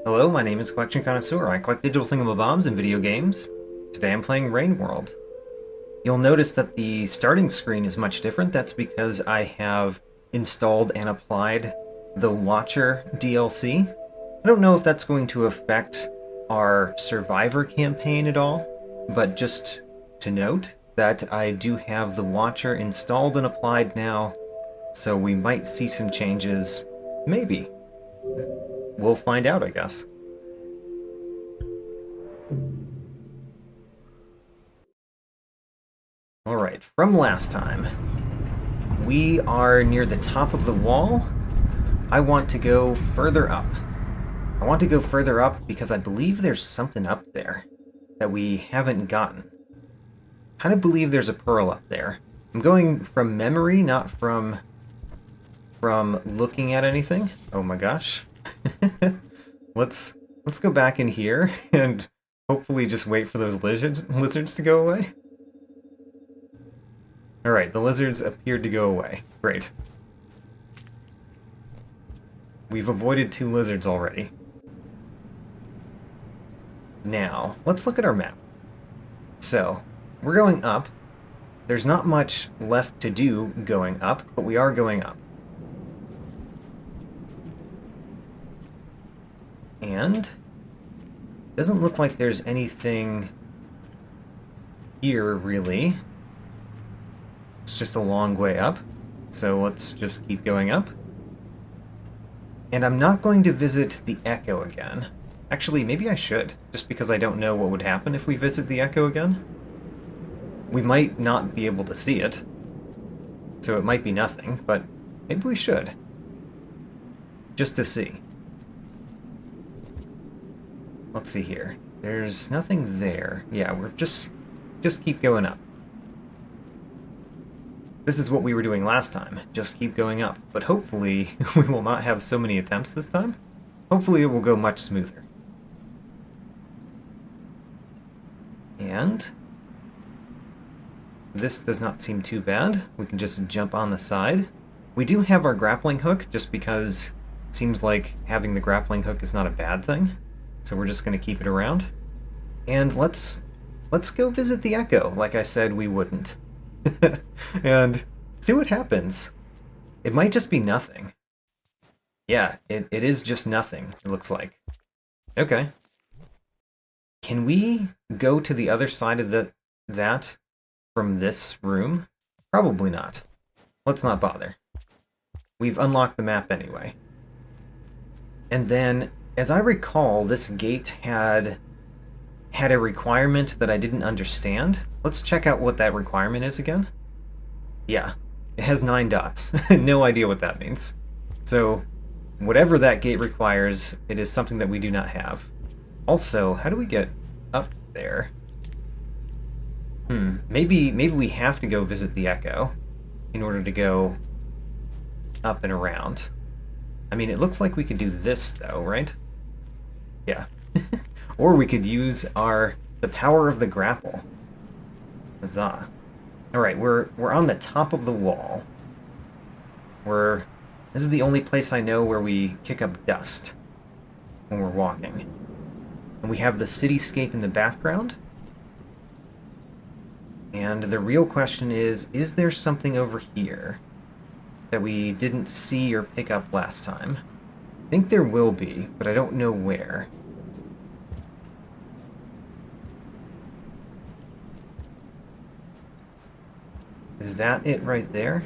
Hello, my name is Collection Connoisseur. I collect digital thingamabobs and video games. Today I'm playing Rain World. You'll notice that the starting screen is much different. That's because I have installed and applied the Watcher DLC. I don't know if that's going to affect our Survivor campaign at all, but just to note that I do have the Watcher installed and applied now, so we might see some changes. Maybe. We'll find out, I guess. Alright, from last time, we are near the top of the wall. I want to go further up. I want to go further up because I believe there's something up there that we haven't gotten. I kind of believe there's a pearl up there. I'm going from memory, not from looking at anything. Oh my gosh. Let's go back in here and hopefully just wait for those lizards to go away. Alright, the lizards appeared to go away. Great. We've avoided 2 lizards already. Now, let's look at our map. So, we're going up. There's not much left to do going up, but we are going up. And doesn't look like there's anything here, really. It's just a long way up, so let's just keep going up. And I'm not going to visit the Echo again. Actually, maybe I should, just because I don't know what would happen if we visit the Echo again. We might not be able to see it, so it might be nothing, but maybe we should. Just to see. Let's see here. There's nothing there. Yeah, we're just keep going up. This is what we were doing last time. Just keep going up. But hopefully we will not have so many attempts this time. Hopefully it will go much smoother. And this does not seem too bad. We can just jump on the side. We do have our grappling hook, just because it seems like having the grappling hook is not a bad thing. So we're just going to keep it around. And let's go visit the Echo, like I said we wouldn't. And see what happens. It might just be nothing. Yeah, it is just nothing, it looks like. Okay. Can we go to the other side of that from this room? Probably not. Let's not bother. We've unlocked the map anyway. And then, as I recall, this gate had a requirement that I didn't understand. Let's check out what that requirement is again. Yeah, it has 9 dots. No idea what that means. So, whatever that gate requires, it is something that we do not have. Also, how do we get up there? Maybe we have to go visit the Echo in order to go up and around. I mean, it looks like we could do this, though, right? Yeah. Or we could use the power of the grapple. Huzzah. Alright, we're on the top of the wall. This is the only place I know where we kick up dust when we're walking. And we have the cityscape in the background. And the real question is there something over here that we didn't see or pick up last time? I think there will be, but I don't know where. Is that it right there?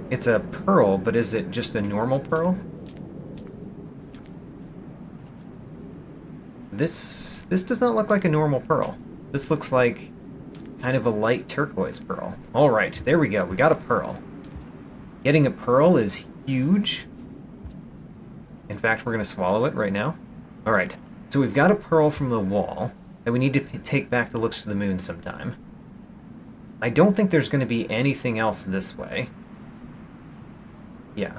It's a pearl, but is it just a normal pearl? This does not look like a normal pearl. This looks like kind of a light turquoise pearl. Alright, there we go. We got a pearl. Getting a pearl is huge. In fact, we're going to swallow it right now. Alright, so we've got a pearl from the wall that we need to take back to Looks to the Moon sometime. I don't think there's going to be anything else this way. Yeah,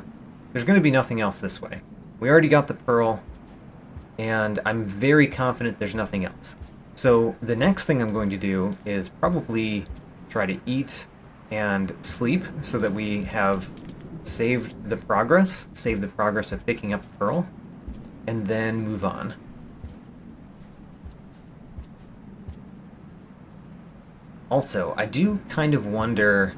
there's going to be nothing else this way. We already got the pearl, and I'm very confident there's nothing else. So the next thing I'm going to do is probably try to eat and sleep so that we have saved the progress of picking up the pearl. and then move on. Also, I do kind of wonder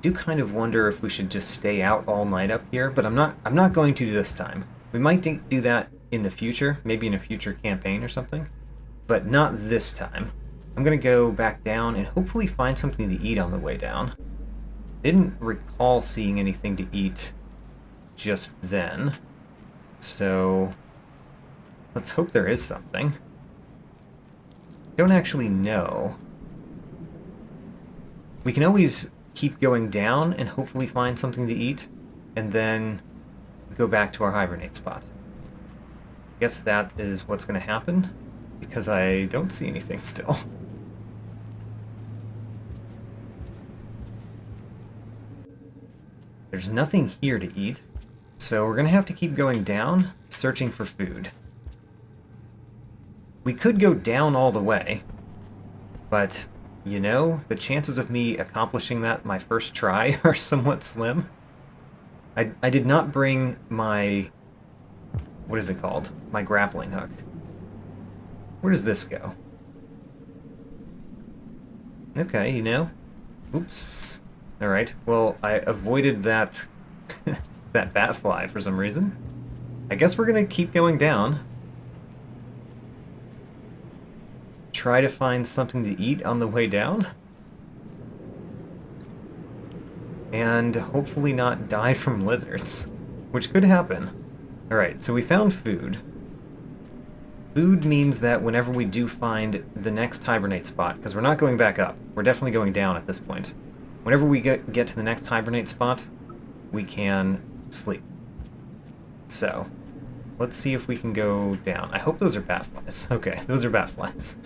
if we should just stay out all night up here, but I'm not going to this time. We might do that in the future, maybe in a future campaign or something, but not this time. I'm gonna go back down and hopefully find something to eat on the way down. Didn't recall seeing anything to eat just then, so let's hope there is something. Don't actually know. We can always keep going down and hopefully find something to eat, and then go back to our hibernate spot. I guess that is what's going to happen, because I don't see anything still. There's nothing here to eat, so we're going to have to keep going down, searching for food. We could go down all the way, but, you know, the chances of me accomplishing that my first try are somewhat slim. I did not bring my... what is it called? My grappling hook. Where does this go? Okay, you know. Oops. Alright, well, I avoided that that bat fly for some reason. I guess we're gonna keep going down. Try to find something to eat on the way down. And hopefully not die from lizards, which could happen. Alright, so we found food. Food means that whenever we do find the next hibernate spot, because we're not going back up, we're definitely going down at this point. Whenever we get to the next hibernate spot, we can sleep. So, let's see if we can go down. I hope those are bat flies. Okay, those are bat flies.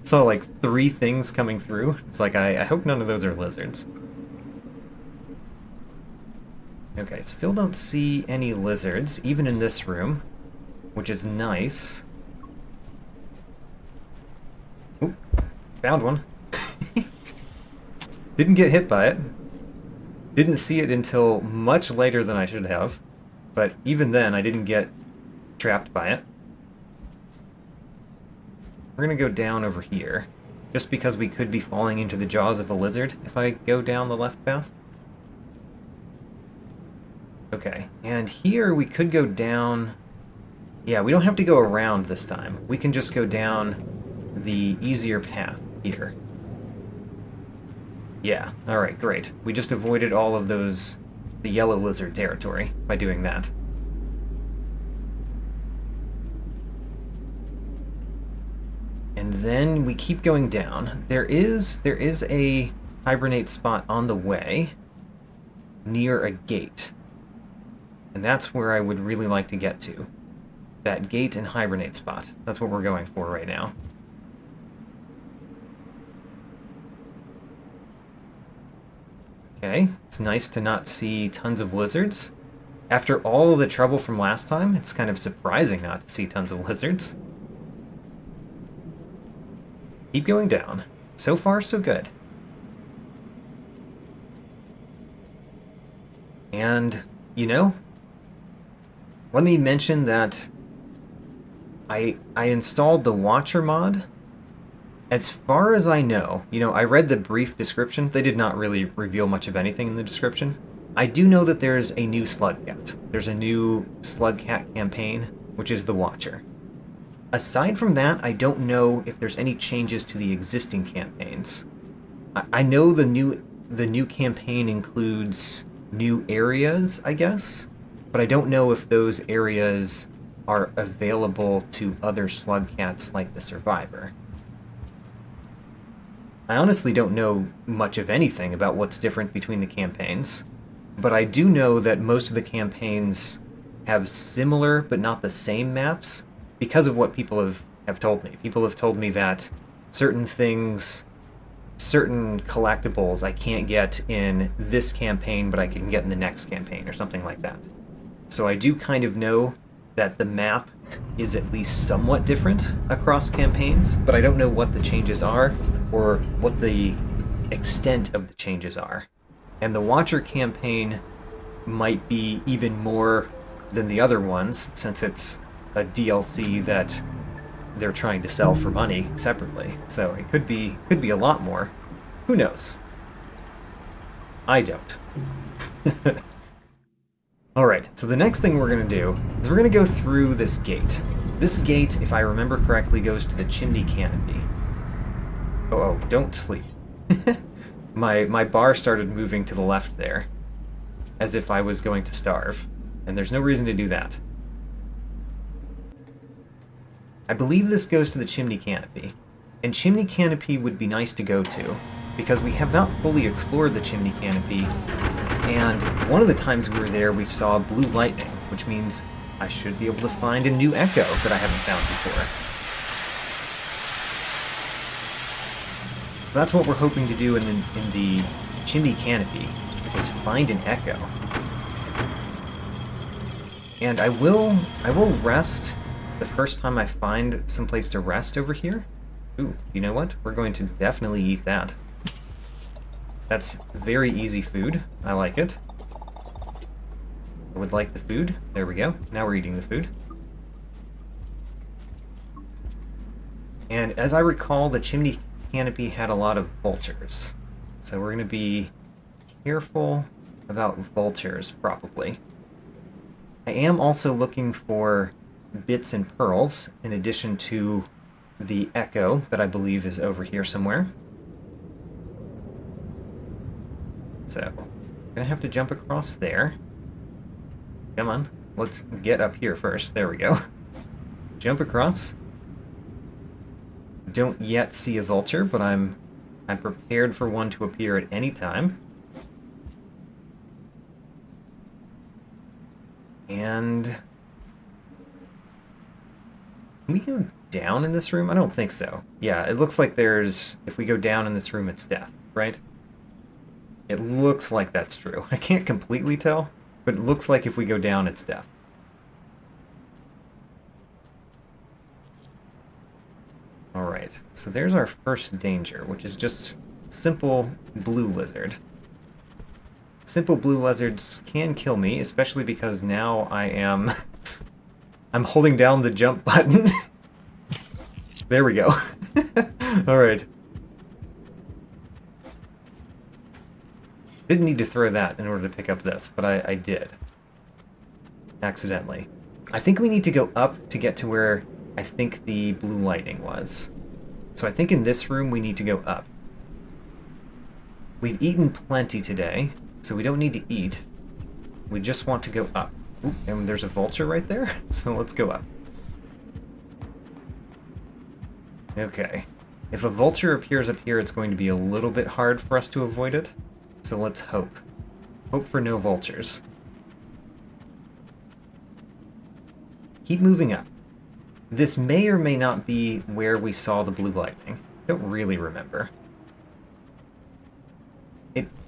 Saw like 3 things coming through. It's like, I hope none of those are lizards. Okay, still don't see any lizards, even in this room, which is nice. Oop, found one. Didn't get hit by it. Didn't see it until much later than I should have. But even then, I didn't get trapped by it. We're going to go down over here, just because we could be falling into the jaws of a lizard if I go down the left path. Okay, and here we could go down... Yeah, we don't have to go around this time. We can just go down the easier path here. Yeah, alright, great. We just avoided all of those... the yellow lizard territory by doing that. And then we keep going down. There is a hibernate spot on the way near a gate. And that's where I would really like to get to. That gate and hibernate spot. That's what we're going for right now. Okay, it's nice to not see tons of lizards. After all the trouble from last time, it's kind of surprising not to see tons of lizards. Keep going down. So far, so good. And, you know, let me mention that I installed the Watcher mod. As far as I know, you know, I read the brief description. They did not really reveal much of anything in the description. I do know that there's a new Slugcat. There's a new Slugcat campaign, which is the Watcher. Aside from that, I don't know if there's any changes to the existing campaigns. I know the new campaign includes new areas, I guess, but I don't know if those areas are available to other Slugcats like the Survivor. I honestly don't know much of anything about what's different between the campaigns, but I do know that most of the campaigns have similar but not the same maps because of what people have told me. People have told me that certain things, certain collectibles I can't get in this campaign, but I can get in the next campaign or something like that. So I do kind of know that the map is at least somewhat different across campaigns, but I don't know what the changes are or what the extent of the changes are. And the Watcher campaign might be even more than the other ones, since it's a DLC that they're trying to sell for money separately. So it could be a lot more. Who knows? I don't. Alright, so the next thing we're going to do is we're going to go through this gate. This gate, if I remember correctly, goes to the Chimney Canopy. Oh, don't sleep. My bar started moving to the left there, as if I was going to starve, and there's no reason to do that. I believe this goes to the Chimney Canopy, and Chimney Canopy would be nice to go to, because we have not fully explored the Chimney Canopy, and one of the times we were there we saw blue lightning, which means I should be able to find a new echo that I haven't found before. So that's what we're hoping to do in the Chimney Canopy, is find an echo. And I will rest the first time I find some place to rest over here. Ooh, you know what? We're going to definitely eat that. That's very easy food. I like it. I would like the food. There we go. Now we're eating the food. And as I recall, the Chimney Canopy had a lot of vultures. So we're going to be careful about vultures, probably. I am also looking for bits and pearls, in addition to the echo that I believe is over here somewhere. So, I'm gonna have to jump across there. Come on, let's get up here first. There we go. Jump across. Don't yet see a vulture, but I'm prepared for one to appear at any time. And can we go down in this room? I don't think so. Yeah, it looks like there's... If we go down in this room, it's death, right? It looks like that's true. I can't completely tell, but it looks like if we go down, it's death. Alright, so there's our first danger, which is just simple blue lizard. Simple blue lizards can kill me, especially because now I am... I'm holding down the jump button. There we go. Alright. Didn't need to throw that in order to pick up this, but I did. Accidentally. I think we need to go up to get to where I think the blue lightning was. So I think in this room we need to go up. We've eaten plenty today, so we don't need to eat. We just want to go up. Ooh, and there's a vulture right there, so let's go up. Okay. If a vulture appears up here, it's going to be a little bit hard for us to avoid it. So let's hope. Hope for no vultures. Keep moving up. This may or may not be where we saw the blue lightning. Don't really remember.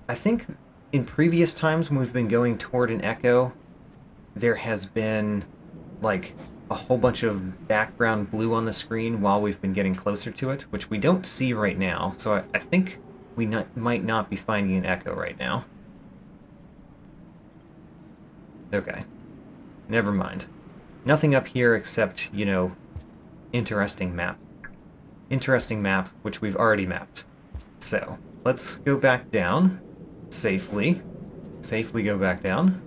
I think in previous times when we've been going toward an echo, there has been like a whole bunch of background blue on the screen while we've been getting closer to it, which we don't see right now, so I think we might not be finding an echo right now. Okay. Never mind. Nothing up here except, you know, interesting map. Interesting map, which we've already mapped. So, let's go back down. Safely. Safely go back down.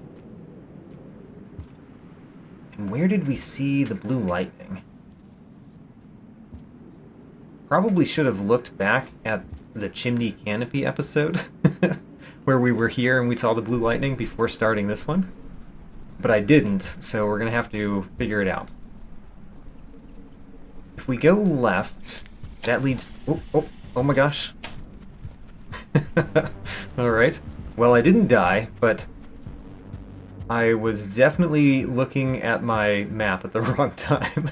And where did we see the blue lightning? Probably should have looked back at the Chimney Canopy episode, where we were here and we saw the blue lightning before starting this one. But I didn't, so we're going to have to figure it out. If we go left, that leads... Oh my gosh. Alright. Well, I didn't die, but I was definitely looking at my map at the wrong time.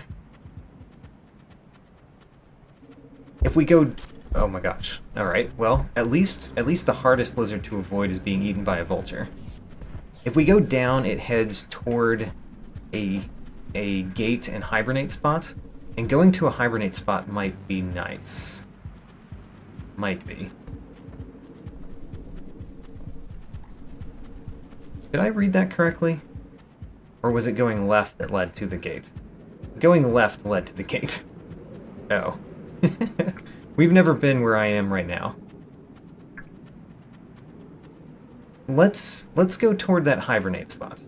If we go... Oh my gosh. Alright, well, at least the hardest lizard to avoid is being eaten by a vulture. If we go down, it heads toward a gate and hibernate spot, and going to a hibernate spot might be nice. Might be. Did I read that correctly? Or was it going left that led to the gate? Going left led to the gate. Oh. We've never been where I am right now. Let's go toward that hibernate spot.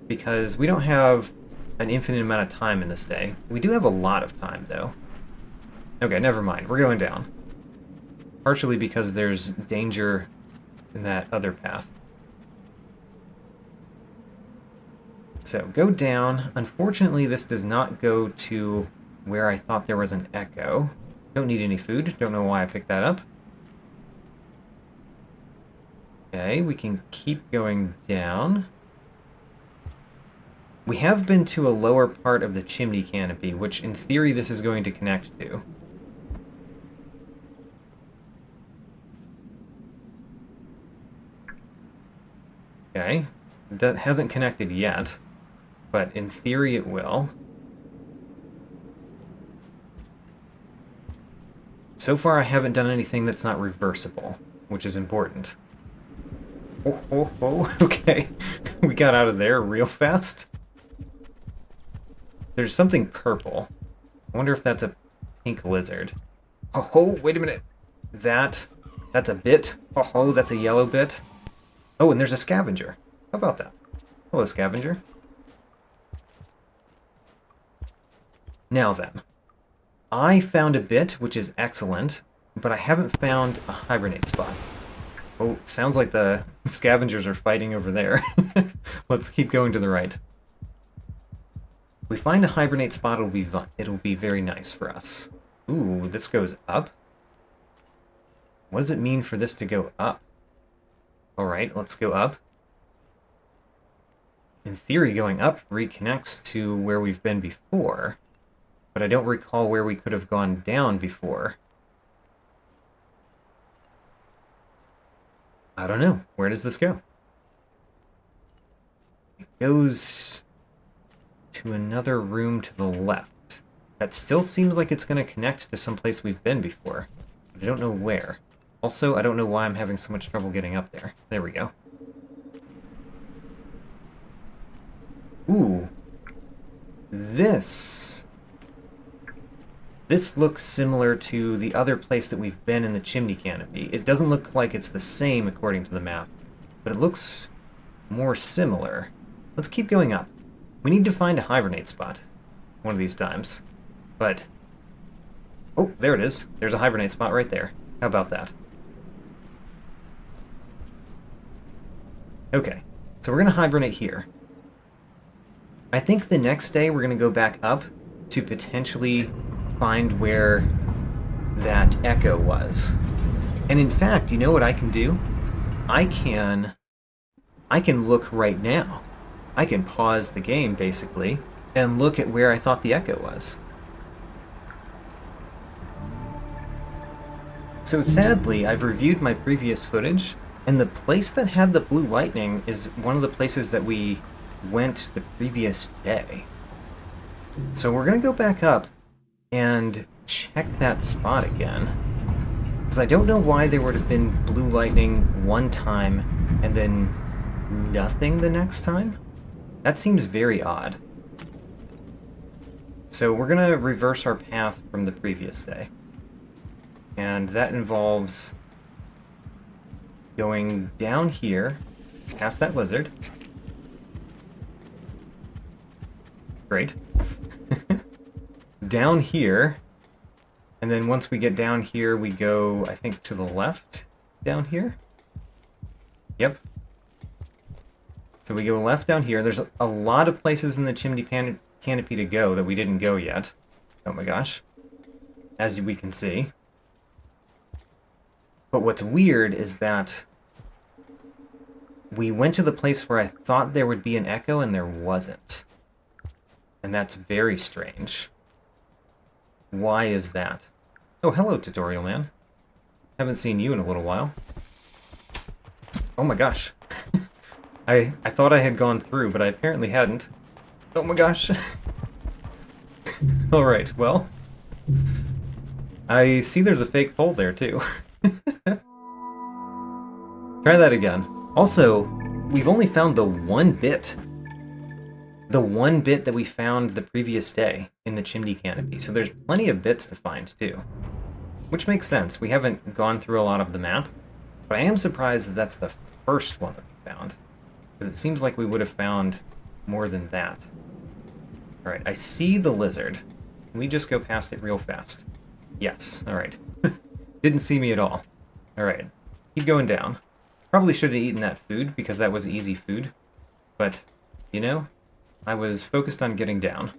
Because we don't have an infinite amount of time in this day. We do have a lot of time, though. Okay, never mind. We're going down. Partially because there's danger in that other path. So, go down. Unfortunately, this does not go to where I thought there was an echo. Don't need any food. Don't know why I picked that up. Okay, we can keep going down. We have been to a lower part of the Chimney Canopy, which in theory this is going to connect to. Okay, that hasn't connected yet, but in theory it will. So far I haven't done anything that's not reversible, which is important. Oh, okay. We got out of there real fast. There's something purple. I wonder if that's a pink lizard. Oh, wait a minute. That's a bit. Oh, that's a yellow bit. Oh, and there's a scavenger. How about that? Hello, scavenger. Now then. I found a bit, which is excellent, but I haven't found a hibernate spot. Oh, sounds like the scavengers are fighting over there. Let's keep going to the right. If we find a hibernate spot, it'll be very nice for us. Ooh, this goes up? What does it mean for this to go up? Alright, let's go up. In theory, going up reconnects to where we've been before, but I don't recall where we could have gone down before. I don't know. Where does this go? It goes to another room to the left. That still seems like it's going to connect to someplace we've been before, but I don't know where. Also, I don't know why I'm having so much trouble getting up there. There we go. Ooh. This looks similar to the other place that we've been in the Chimney Canopy. It doesn't look like it's the same according to the map, but it looks more similar. Let's keep going up. We need to find a hibernate spot one of these times. But, oh, there it is. There's a hibernate spot right there. How about that? Okay, so we're going to hibernate here. I think the next day we're going to go back up to potentially find where that echo was. And in fact, you know what I can do? I can look right now. I can pause the game, basically, and look at where I thought the echo was. So sadly, I've reviewed my previous footage, and the place that had the blue lightning is one of the places that we went the previous day. So we're going to go back up and check that spot again. Because I don't know why there would have been blue lightning one time and then nothing the next time. That seems very odd. So we're going to reverse our path from the previous day. And that involves going down here, past that lizard. Great. Down here, and then once we get down here, we go, I think, to the left down here. Yep. So we go left down here. There's a lot of places in the Chimney Canopy to go that we didn't go yet. Oh my gosh. As we can see. But what's weird is that we went to the place where I thought there would be an echo and there wasn't. And that's very strange. Why is that? Oh, hello, Tutorial Man. Haven't seen you in a little while. Oh my gosh. I thought I had gone through, but I apparently hadn't. Oh my gosh. Alright, well. I see there's a fake pole there, too. Try that again. Also, we've only found the one bit. the one bit that we found the previous day in the Chimney Canopy. So there's plenty of bits to find, too. Which makes sense. We haven't gone through a lot of the map, but I am surprised that that's the first one that we found. Because it seems like we would have found more than that. Alright, I see the lizard. Can we just go past it real fast? Yes, alright. Didn't see me at all. Alright, keep going down. Probably should have eaten that food, because that was easy food. But, you know, I was focused on getting down.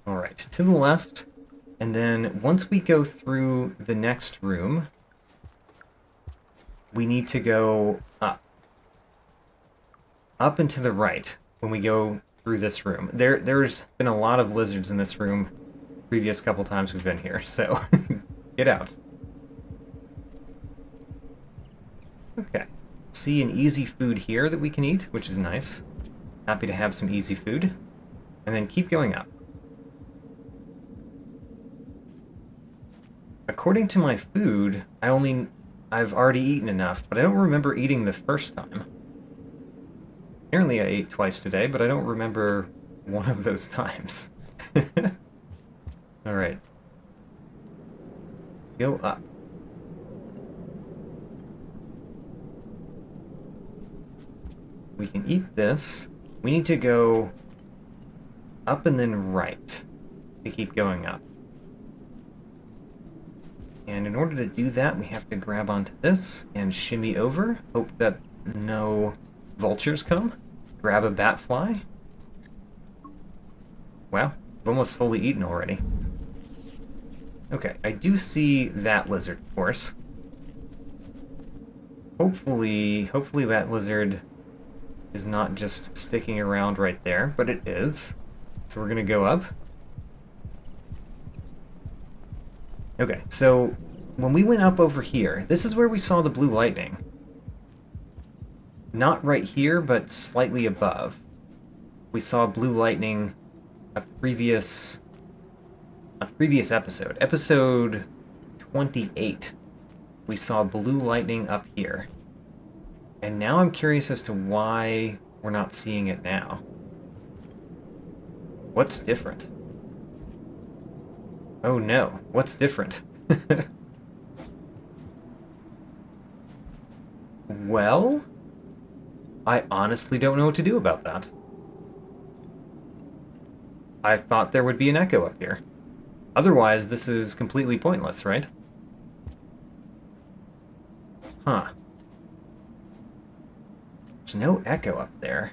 Alright, to the left, and then once we go through the next room, we need to go up. Up and to the right when we go through this room. There's been a lot of lizards in this room previous couple times we've been here, so get out. Okay. See an easy food here that we can eat, which is nice. Happy to have some easy food. And then keep going up. According to my food, I've already eaten enough, but I don't remember eating the first time. Apparently I ate twice today, but I don't remember one of those times. Alright. Go up. We can eat this. We need to go up and then right to keep going up. And in order to do that, we have to grab onto this and shimmy over. Hope that no vultures come. Grab a bat fly. Wow, I've almost fully eaten already. Okay, I do see that lizard, of course. Hopefully that lizard is not just sticking around right there, but it is. So we're gonna go up. Okay, so when we went up over here, this is where we saw the blue lightning. Not right here, but slightly above. We saw blue lightning a previous episode. Episode 28. We saw blue lightning up here. And now I'm curious as to why we're not seeing it now. What's different? Oh no, what's different? Well, I honestly don't know what to do about that. I thought there would be an echo up here. Otherwise, this is completely pointless, right? Huh. There's no echo up there.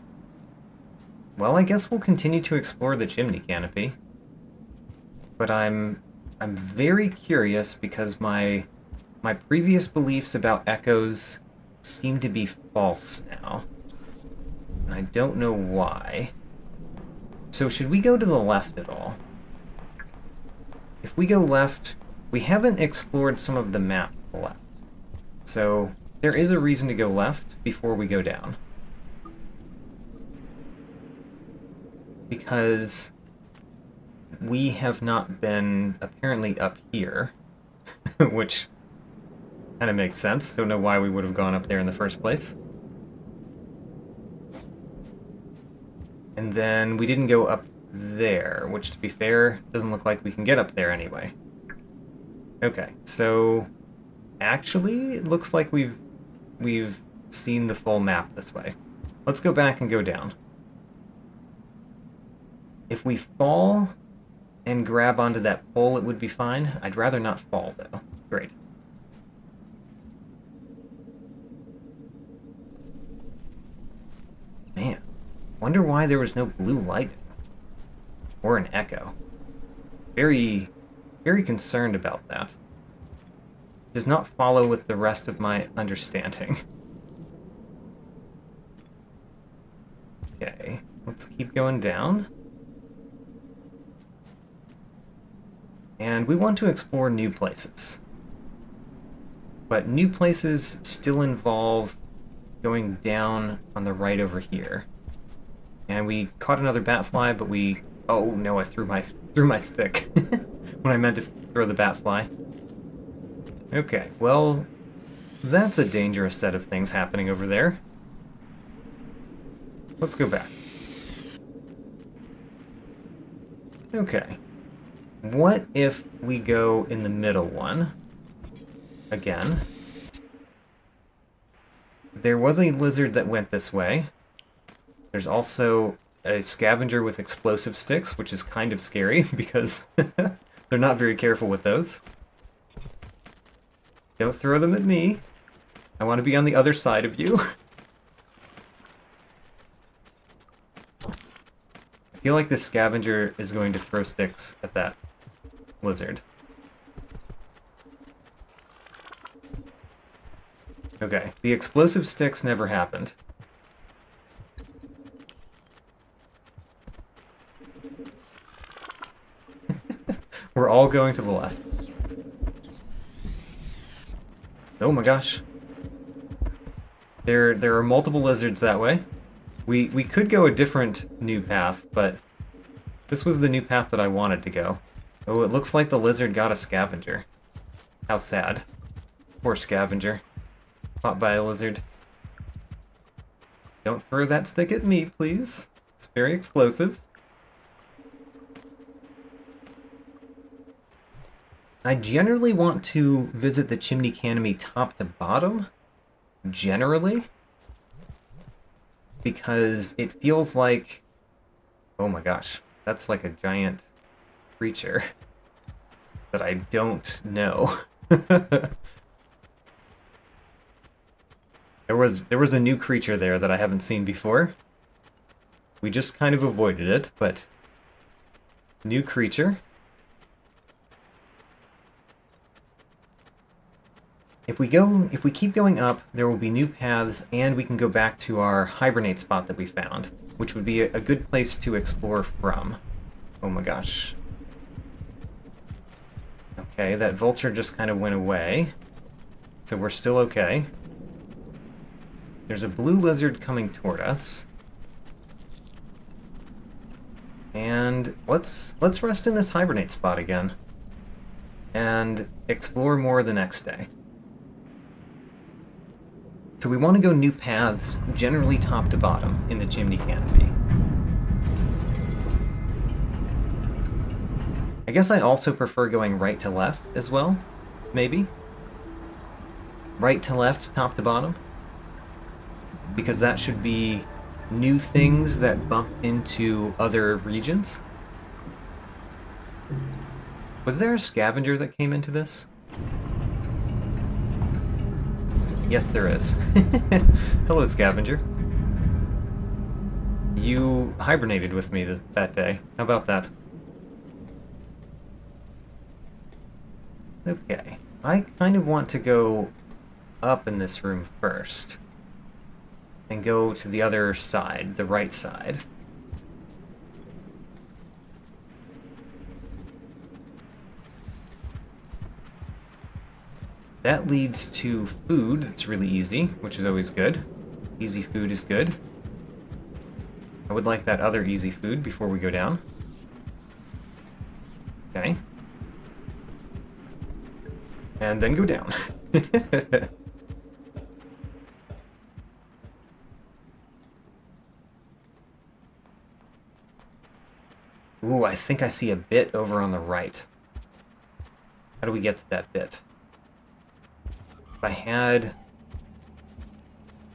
Well, I guess we'll continue to explore the Chimney Canopy. But I'm very curious because my previous beliefs about echoes seem to be false now. And I don't know why. So should we go to the left at all? If we go left, we haven't explored some of the map to the left. So there is a reason to go left before we go down. Because we have not been apparently up here, which kind of makes sense. Don't know why we would have gone up there in the first place. And then we didn't go up there, which, to be fair, doesn't look like we can get up there anyway. Okay, so actually, it looks like we've seen the full map this way. Let's go back and go down. If we fall and grab onto that pole, it would be fine. I'd rather not fall, though. Great. Man, wonder why there was no blue lightning. Or an echo. Very, very concerned about that. Does not follow with the rest of my understanding. Okay, let's keep going down. And we want to explore new places. But new places still involve going down on the right over here. And we caught another batfly, but we... Oh no, I threw my stick when I meant to throw the batfly. Okay, well, that's a dangerous set of things happening over there. let's go back. Okay. What if we go in the middle one? Again. There was a lizard that went this way. There's also a scavenger with explosive sticks, which is kind of scary because they're not very careful with those. Don't throw them at me. I want to be on the other side of you. I feel like this scavenger is going to throw sticks at that lizard. Okay, the explosive sticks never happened. We're all going to the left. Oh my gosh. There are multiple lizards that way. We could go a different new path, but this was the new path that I wanted to go. Oh, it looks like the lizard got a scavenger. How sad. Poor scavenger. Caught by a lizard. Don't throw that stick at me, please. It's very explosive. I generally want to visit the Chimney Canopy top to bottom. Generally. Because it feels like... Oh my gosh. That's like a giant creature that I don't know. There was a new creature there that I haven't seen before. We just kind of avoided it, but new creature. If we keep going up, there will be new paths, and we can go back to our hibernate spot that we found, which would be a good place to explore from. Oh my gosh. Okay, that vulture just kind of went away, so we're still okay. There's a blue lizard coming toward us. And let's rest in this hibernate spot again. And explore more the next day. So we want to go new paths, generally top to bottom, in the Chimney Canopy. I guess I also prefer going right to left as well, maybe? Right to left, top to bottom? Because that should be new things that bump into other regions. Was there a scavenger that came into this? Yes, there is. Hello, scavenger. You hibernated with me that day. How about that? Okay. I kind of want to go up in this room first. And go to the other side, the right side. That leads to food that's really easy, which is always good. Easy food is good. I would like that other easy food before we go down. Okay. And then go down. Ooh, I think I see a bit over on the right. How do we get to that bit?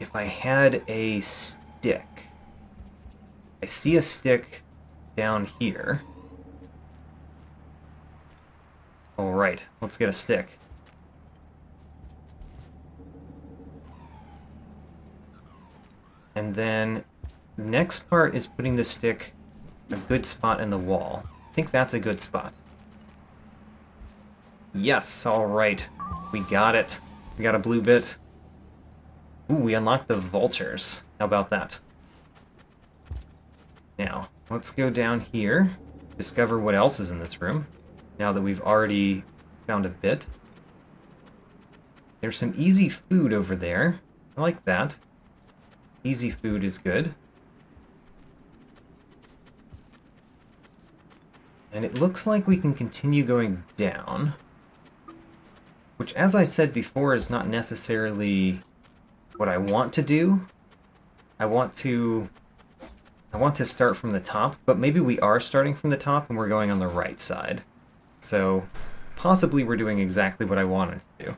If I had a stick. I see a stick down here. Alright, let's get a stick. And then the next part is putting the stick a good spot in the wall. I think that's a good spot. Yes, alright. We got it. We got a blue bit. Ooh, we unlocked the vultures. How about that? Now, let's go down here, discover what else is in this room, now that we've already found a bit. There's some easy food over there. I like that. Easy food is good. And it looks like we can continue going down, which, as I said before, is not necessarily what I want to do. I want to I want to start from the top, but maybe we are starting from the top and we're going on the right side. So possibly we're doing exactly what I wanted to do.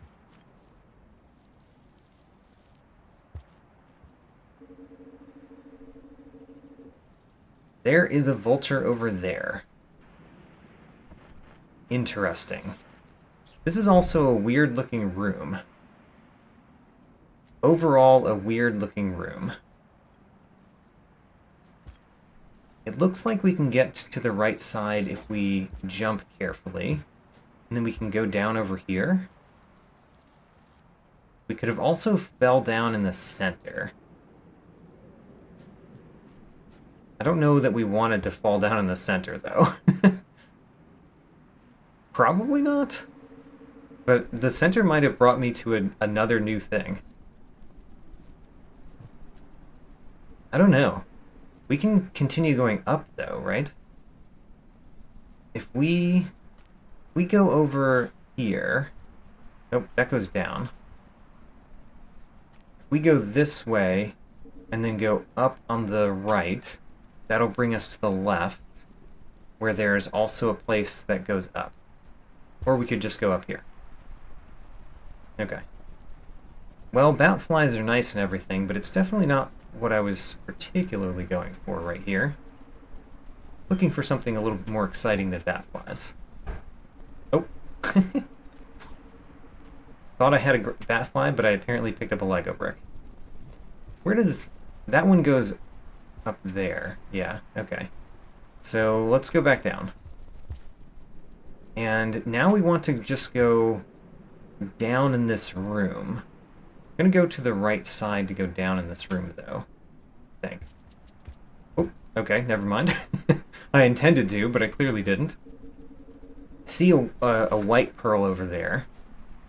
There is a vulture over there. Interesting. This is also a weird-looking room. Overall, a weird-looking room. It looks like we can get to the right side if we jump carefully. And then we can go down over here. We could have also fell down in the center. I don't know that we wanted to fall down in the center, though. Probably not. But the center might have brought me to another new thing. I don't know. We can continue going up, though, right? If we go over here... Nope, that goes down. If we go this way, and then go up on the right, that'll bring us to the left, where there's also a place that goes up. Or we could just go up here. Okay. Well, bat flies are nice and everything, but it's definitely not what I was particularly going for right here. Looking for something a little more exciting than bat flies. Oh. Thought I had a bat fly, but I apparently picked up a Lego brick. Where does... That one goes up there. Yeah, okay. So let's go back down. And now we want to just go down in this room. I'm going to go to the right side to go down in this room, though. I think. Oh, okay, never mind. I intended to, but I clearly didn't. See a white pearl over there.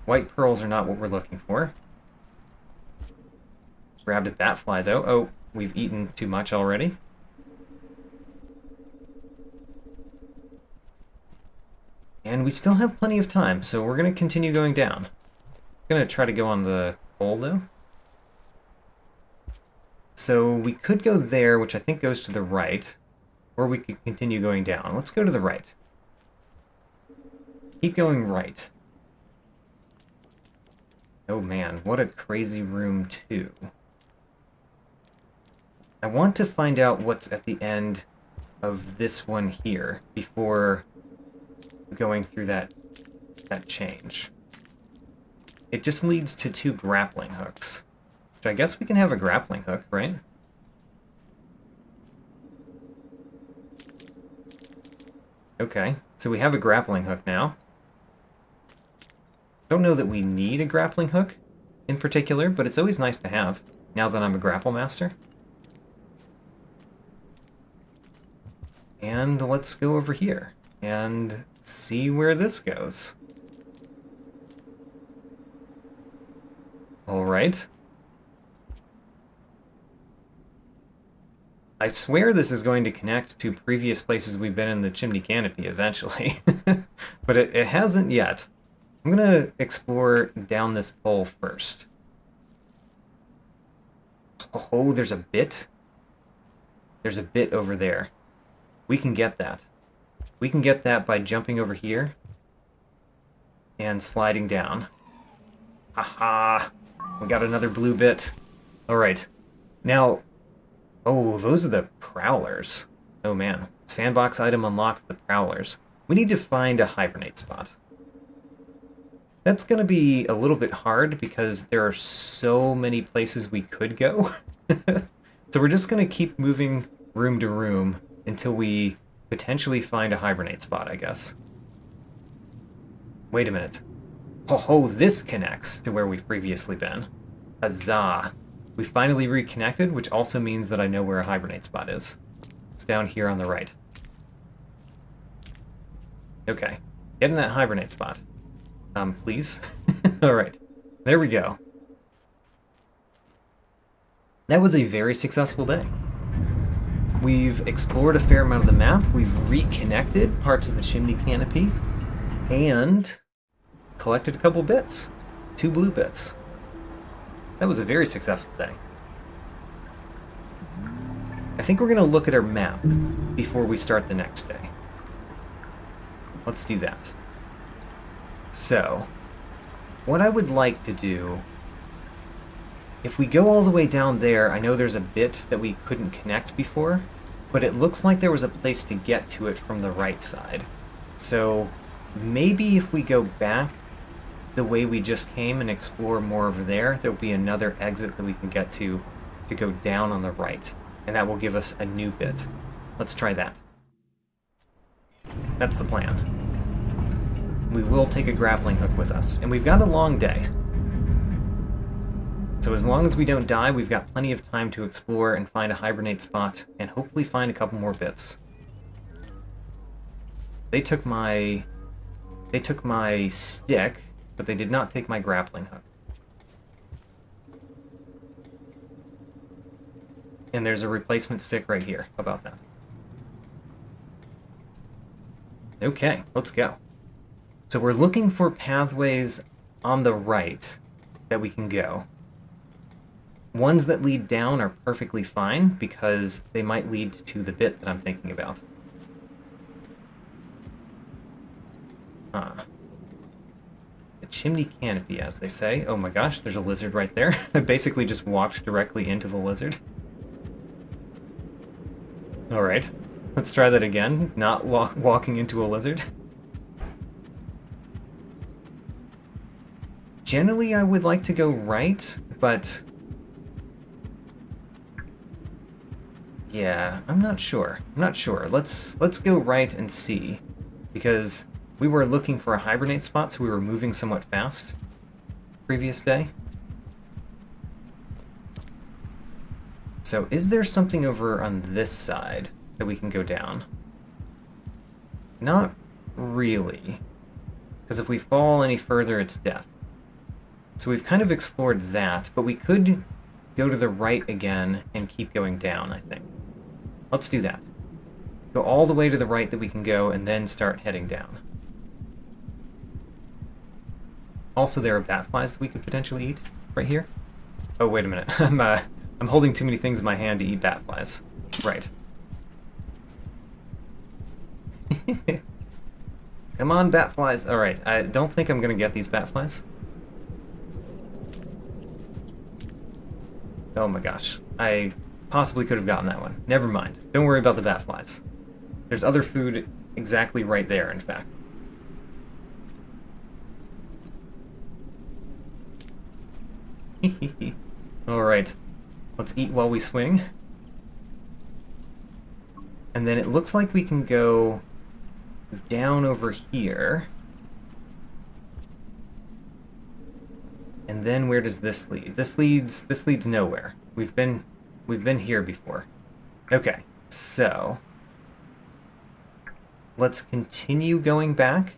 White pearls are not what we're looking for. Grabbed a bat fly, though. Oh, we've eaten too much already. And we still have plenty of time, so we're going to continue going down. I'm going to try to go on the pole, though. So we could go there, which I think goes to the right, or we could continue going down. Let's go to the right. Keep going right. Oh man, what a crazy room, too. I want to find out what's at the end of this one here before going through that change. It just leads to 2 grappling hooks. Which I guess we can have a grappling hook, right? Okay, so we have a grappling hook now. Don't know that we need a grappling hook in particular, but it's always nice to have, now that I'm a grapple master. And let's go over here and see where this goes. Alright. I swear this is going to connect to previous places we've been in the Chimney Canopy eventually. But it hasn't yet. I'm going to explore down this pole first. Oh, there's a bit? There's a bit over there. We can get that. We can get that by jumping over here and sliding down. Haha! We got another blue bit. Alright. Now, oh, those are the prowlers. Oh man. Sandbox item unlocked, the prowlers. We need to find a hibernate spot. That's going to be a little bit hard because there are so many places we could go. So we're just going to keep moving room to room until we potentially find a hibernate spot, I guess. Wait a minute. Oh, this connects to where we've previously been. Huzzah. We finally reconnected, which also means that I know where a hibernate spot is. It's down here on the right. Okay. Get in that hibernate spot. Please? Alright. There we go. That was a very successful day. We've explored a fair amount of the map, we've reconnected parts of the Chimney Canopy, and collected a couple bits. 2 blue bits. That was a very successful day. I think we're going to look at our map before we start the next day. Let's do that. So, what I would like to do, if we go all the way down there, I know there's a bit that we couldn't connect before, but it looks like there was a place to get to it from the right side. So, maybe if we go back the way we just came and explore more over there, there'll be another exit that we can get to go down on the right. And that will give us a new bit. Let's try that. That's the plan. We will take a grappling hook with us, and we've got a long day. So as long as we don't die, we've got plenty of time to explore and find a hibernate spot, and hopefully find a couple more bits. They took my stick, but they did not take my grappling hook. And there's a replacement stick right here. How about that? Okay, let's go. So we're looking for pathways on the right that we can go. Ones that lead down are perfectly fine, because they might lead to the bit that I'm thinking about. The Chimney Canopy, as they say. Oh my gosh, there's a lizard right there. I basically just walked directly into the lizard. Alright, let's try that again. Not walking into a lizard. Generally, I would like to go right, but... yeah, I'm not sure. Let's go right and see. Because we were looking for a hibernate spot, so we were moving somewhat fast previous day. So is there something over on this side that we can go down? Not really. Because if we fall any further, it's death. So we've kind of explored that, but we could go to the right again and keep going down, I think. Let's do that. Go all the way to the right that we can go, and then start heading down. Also, there are bat flies that we could potentially eat right here. Oh, wait a minute. I'm holding too many things in my hand to eat bat flies. Right. Come on, bat flies. Alright, I don't think I'm gonna get these bat flies. Oh my gosh. I possibly could have gotten that one. Never mind. Don't worry about the bat flies. There's other food exactly right there, in fact. Alright. Let's eat while we swing. And then it looks like we can go down over here. And then where does this lead? This leads nowhere. We've been here before. Okay, so let's continue going back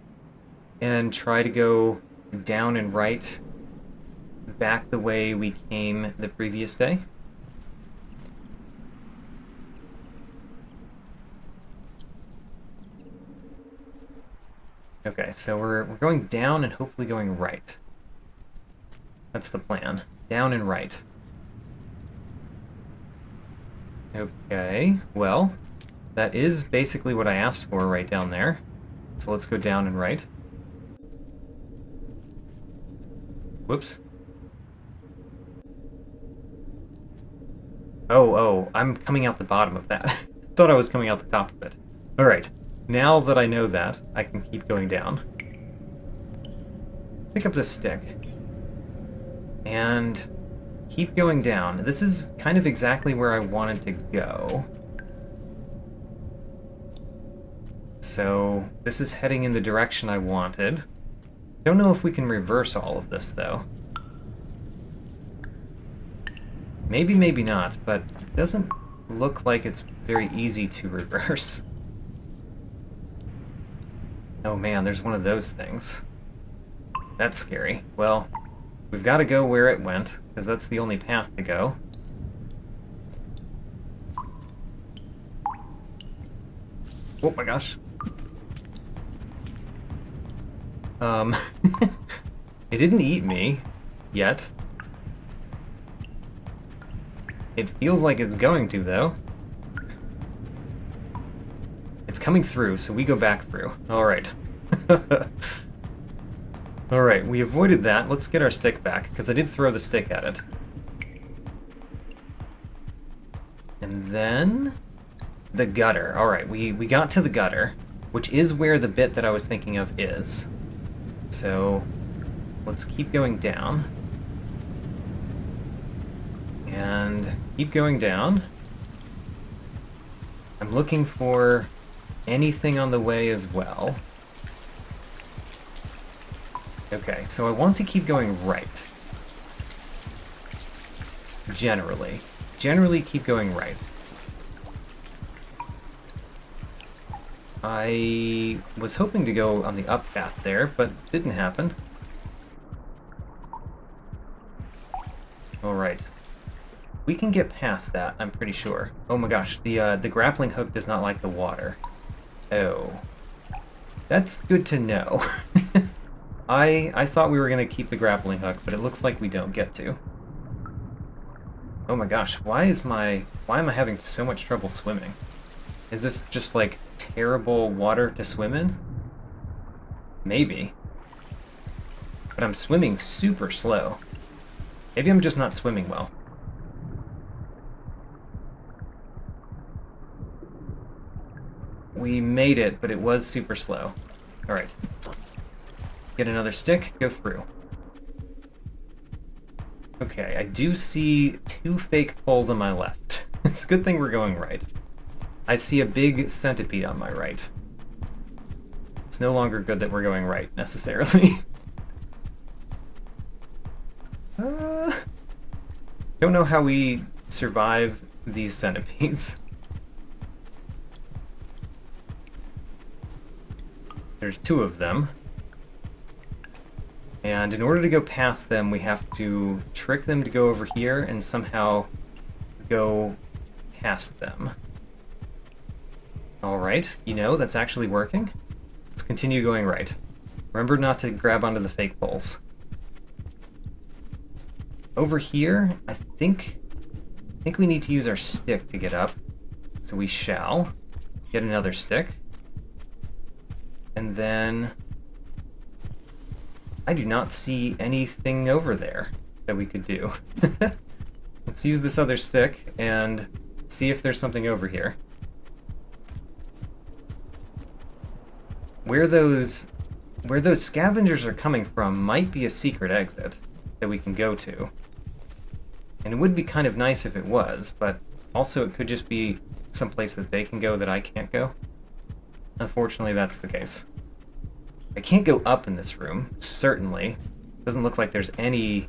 and try to go down and right back the way we came the previous day. Okay, so we're going down and hopefully going right. That's the plan. Down and right. Okay, well, that is basically what I asked for right down there. So let's go down and right. Whoops. Oh, I'm coming out the bottom of that. Thought I was coming out the top of it. Alright, now that I know that, I can keep going down. Pick up this stick. And keep going down. This is kind of exactly where I wanted to go. So this is heading in the direction I wanted. Don't know if we can reverse all of this, though. Maybe, maybe not, but it doesn't look like it's very easy to reverse. Oh man, there's one of those things. That's scary. Well, we've got to go where it went, because that's the only path to go. Oh my gosh. It didn't eat me yet. It feels like it's going to, though. coming through, so we go back through. Alright. Alright, we avoided that. Let's get our stick back, because I did throw the stick at it. And then... the gutter. Alright, we got to the gutter, which is where the bit that I was thinking of is. So, let's keep going down. And keep going down. I'm looking for anything on the way as well. Okay, so I want to keep going right. Generally. Generally keep going right. I was hoping to go on the up path there, but didn't happen. Alright. We can get past that, I'm pretty sure. Oh my gosh, the grappling hook does not like the water. Oh. That's good to know. I thought we were going to keep the grappling hook, but it looks like we don't get to. Oh my gosh, why am I having so much trouble swimming? Is this just like terrible water to swim in? Maybe. But I'm swimming super slow. Maybe I'm just not swimming well. We made it, but it was super slow. Alright. Get another stick, go through. Okay, I do see 2 fake poles on my left. It's a good thing we're going right. I see a big centipede on my right. It's no longer good that we're going right, necessarily. Don't know how we survive these centipedes. There's 2 of them. And in order to go past them, we have to trick them to go over here and somehow go past them. Alright, that's actually working. Let's continue going right. Remember not to grab onto the fake poles. Over here, I think we need to use our stick to get up. So we shall get another stick. And then I do not see anything over there that we could do. Let's use this other stick and see if there's something over here. Where those scavengers are coming from might be a secret exit that we can go to. And it would be kind of nice if it was, but also it could just be someplace that they can go that I can't go. Unfortunately, that's the case. I can't go up in this room, certainly. Doesn't look like there's any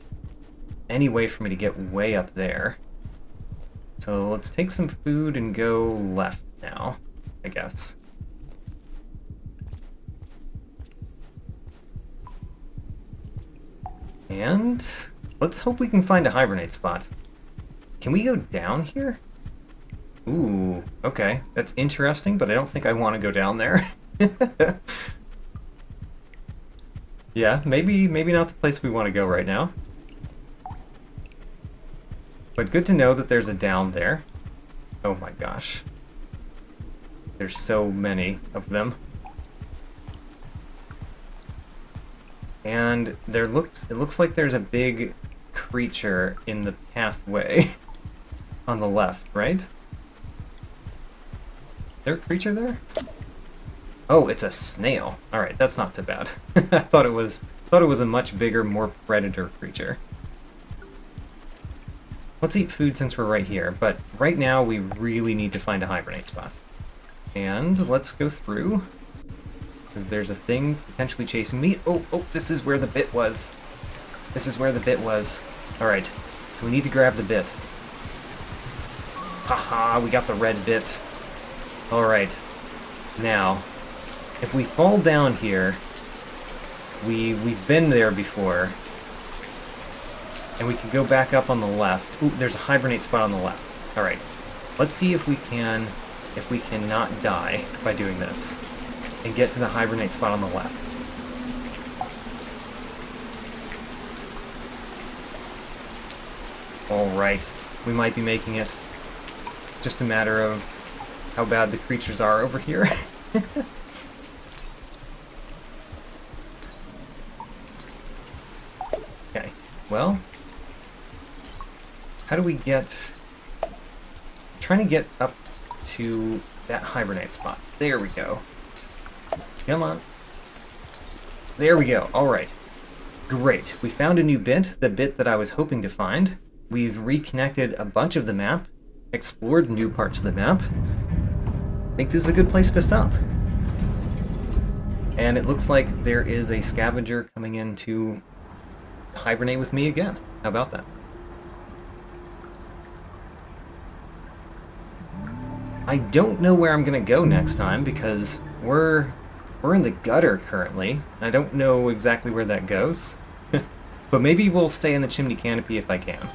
way for me to get way up there. So let's take some food and go left now, I guess. And let's hope we can find a hibernate spot. Can we go down here? Ooh, okay. That's interesting, but I don't think I want to go down there. Yeah, maybe not the place we want to go right now. But good to know that there's a down there. Oh my gosh. There's so many of them. And it looks like there's a big creature in the pathway on the left, right? Is there a creature there? Oh, it's a snail. Alright, that's not so bad. I thought it was a much bigger, more predator creature. Let's eat food since we're right here, but right now we really need to find a hibernate spot. And let's go through, because there's a thing potentially chasing me. Oh, this is where the bit was. This is where the bit was. Alright, so we need to grab the bit. Haha, we got the red bit. Alright, now, if we fall down here, we've been there before, and we can go back up on the left. Ooh, there's a hibernate spot on the left. Alright, let's see if we can not die by doing this, and get to the hibernate spot on the left. Alright, we might be making it. Just a matter of how bad the creatures are over here. Okay, well, how do we get... I'm trying to get up to that hibernate spot. There we go. Come on. There we go. Alright. Great. We found a new bit, the bit that I was hoping to find. We've reconnected a bunch of the map, explored new parts of the map. I think this is a good place to stop. And it looks like there is a scavenger coming in to hibernate with me again. How about that? I don't know where I'm gonna go next time because we're in the gutter currently. I don't know exactly where that goes. But maybe we'll stay in the Chimney Canopy if I can.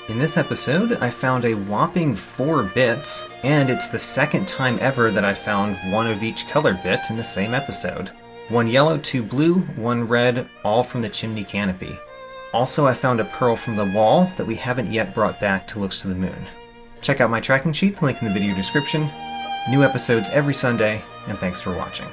In this episode, I found a whopping 4 bits, and it's the second time ever that I found one of each color bit in the same episode. 1 yellow, 2 blue, 1 red, all from the Chimney Canopy. Also, I found a pearl from the wall that we haven't yet brought back to Looks to the Moon. Check out my tracking sheet, link in the video description. New episodes every Sunday, and thanks for watching.